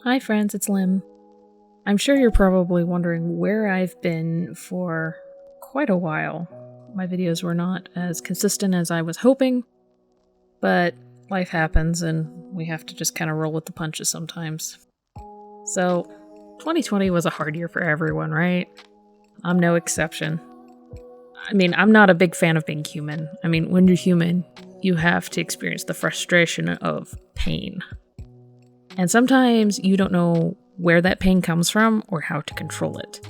Hi friends, it's Lim. I'm sure you're probably wondering where I've been for quite a while. My videos were not as consistent as I was hoping, but life happens and we have to just kind of roll with the punches sometimes. So, 2020 was a hard year for everyone, right? I'm no exception. I'm not a big fan of being human. When you're human, you have to experience the frustration of pain. And sometimes you don't know where that pain comes from or how to control it.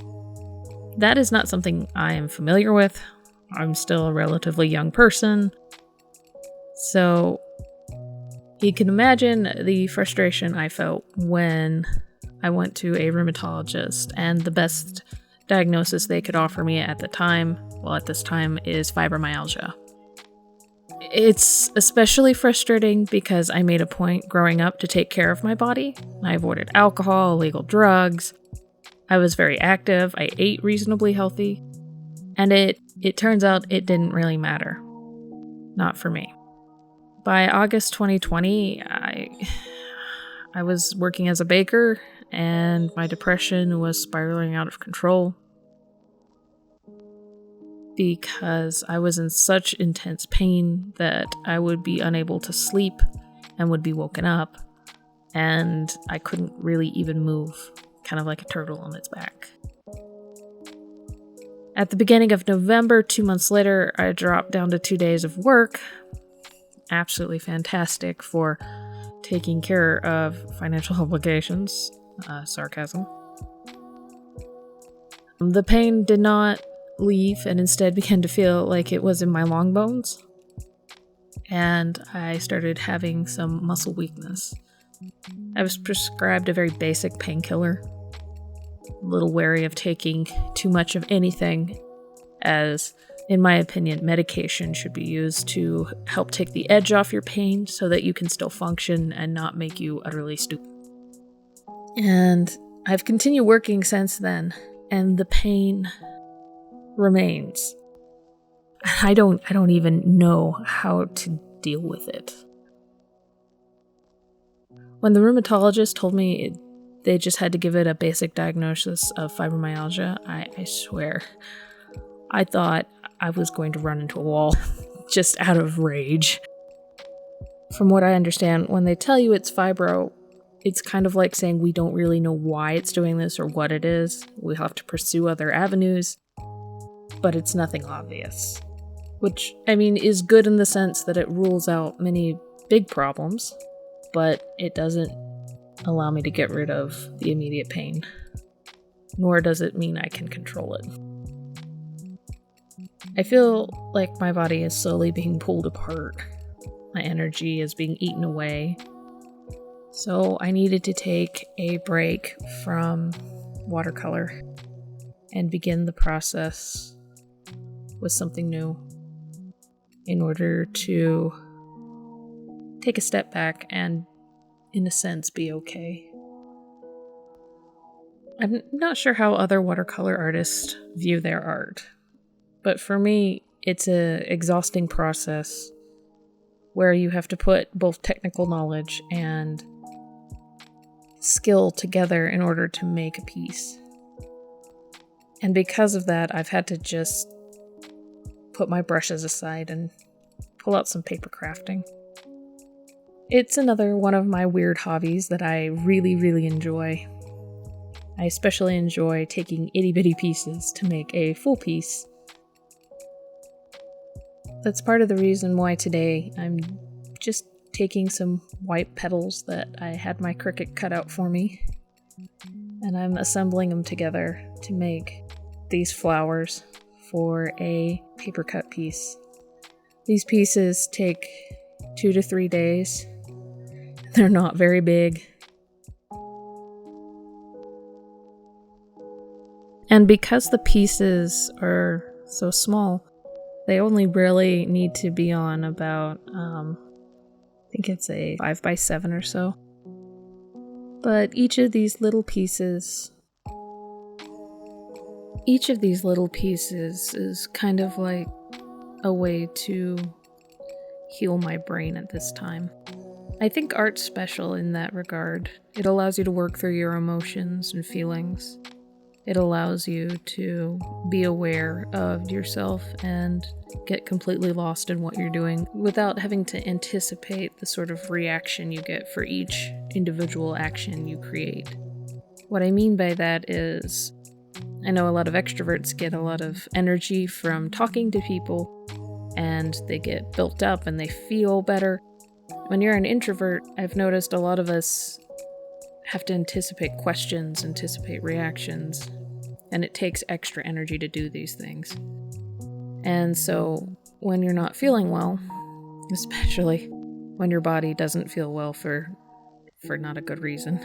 That is not something I am familiar with. I'm still a relatively young person. So you can imagine the frustration I felt when I went to a rheumatologist, and the best diagnosis they could offer me at this time, is fibromyalgia. It's especially frustrating because I made a point growing up to take care of my body. I avoided alcohol, illegal drugs. I was very active. I ate reasonably healthy. And it turns out it didn't really matter. Not for me. By August 2020, I was working as a baker and my depression was spiraling out of control because I was in such intense pain that I would be unable to sleep and would be woken up, and I couldn't really even move, kind of like a turtle on its back. At the beginning of November, 2 months later, I dropped down to 2 days of work. Absolutely fantastic for taking care of financial obligations. Sarcasm. The pain did not leave and instead began to feel like it was in my long bones. And I started having some muscle weakness. I was prescribed a very basic painkiller. A little wary of taking too much of anything, as, in my opinion, medication should be used to help take the edge off your pain so that you can still function and not make you utterly stupid. And I've continued working since then, and the pain remains. I don't even know how to deal with it. When the rheumatologist told me they just had to give it a basic diagnosis of fibromyalgia, I swear, I thought I was going to run into a wall, just out of rage. From what I understand, when they tell you it's fibro, it's kind of like saying we don't really know why it's doing this or what it is. We'll have to pursue other avenues, but it's nothing obvious. Which, is good in the sense that it rules out many big problems, but it doesn't allow me to get rid of the immediate pain. Nor does it mean I can control it. I feel like my body is slowly being pulled apart. My energy is being eaten away. So I needed to take a break from watercolor and begin the process with something new in order to take a step back and, in a sense, be okay. I'm not sure how other watercolor artists view their art, but for me, it's an exhausting process where you have to put both technical knowledge and skill together in order to make a piece. And because of that, I've had to just put my brushes aside and pull out some paper crafting. It's another one of my weird hobbies that I really, really enjoy. I especially enjoy taking itty-bitty pieces to make a full piece. That's part of the reason why today I'm just taking some white petals that I had my Cricut cut out for me, and I'm assembling them together to make these flowers for a paper cut piece. These pieces take 2 to 3 days. They're not very big. And because the pieces are so small, they only really need to be on about, I think it's a 5x7 or so. But each of these little pieces is kind of like a way to heal my brain at this time. I think art's special in that regard. It allows you to work through your emotions and feelings. It allows you to be aware of yourself and get completely lost in what you're doing without having to anticipate the sort of reaction you get for each individual action you create. What I mean by that is, I know a lot of extroverts get a lot of energy from talking to people, and they get built up and they feel better. When you're an introvert, I've noticed a lot of us have to anticipate questions, anticipate reactions, and it takes extra energy to do these things. And so when you're not feeling well, especially when your body doesn't feel well for not a good reason,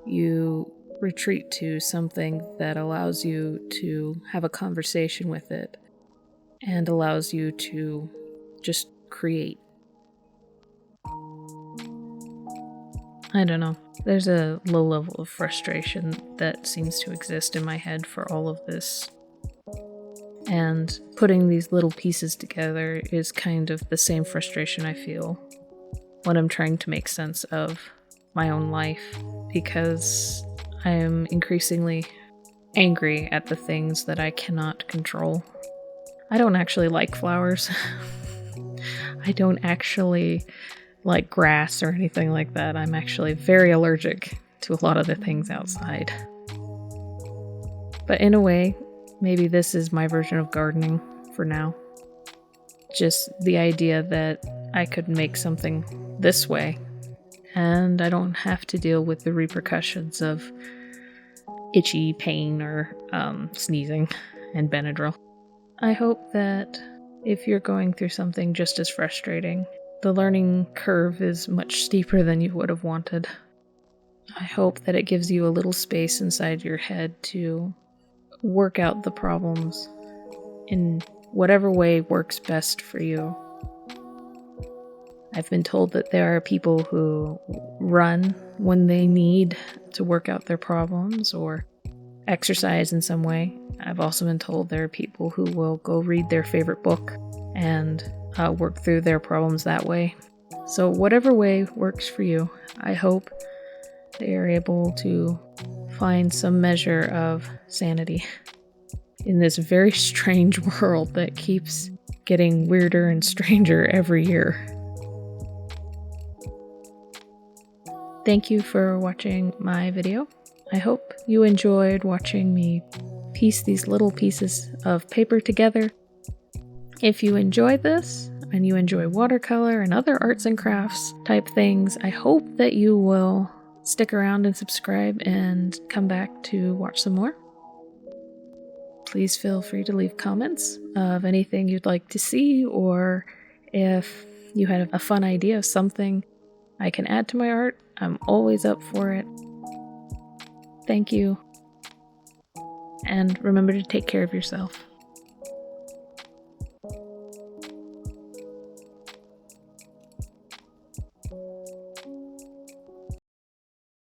you retreat to something that allows you to have a conversation with it and allows you to just create. I don't know. There's a low level of frustration that seems to exist in my head for all of this. And putting these little pieces together is kind of the same frustration I feel when I'm trying to make sense of my own life, because I am increasingly angry at the things that I cannot control. I don't actually like flowers. I don't actually like grass or anything like that. I'm actually very allergic to a lot of the things outside. But in a way, maybe this is my version of gardening for now. Just the idea that I could make something this way, and I don't have to deal with the repercussions of itchy pain or sneezing and Benadryl. I hope that if you're going through something just as frustrating, the learning curve is much steeper than you would have wanted. I hope that it gives you a little space inside your head to work out the problems in whatever way works best for you. I've been told that there are people who run when they need to work out their problems or exercise in some way. I've also been told there are people who will go read their favorite book and work through their problems that way. So whatever way works for you, I hope that you're able to find some measure of sanity in this very strange world that keeps getting weirder and stranger every year. Thank you for watching my video. I hope you enjoyed watching me piece these little pieces of paper together. If you enjoyed this, and you enjoy watercolor and other arts and crafts type things, I hope that you will stick around and subscribe and come back to watch some more. Please feel free to leave comments of anything you'd like to see, or if you had a fun idea of something I can add to my art. I'm always up for it. Thank you. And remember to take care of yourself.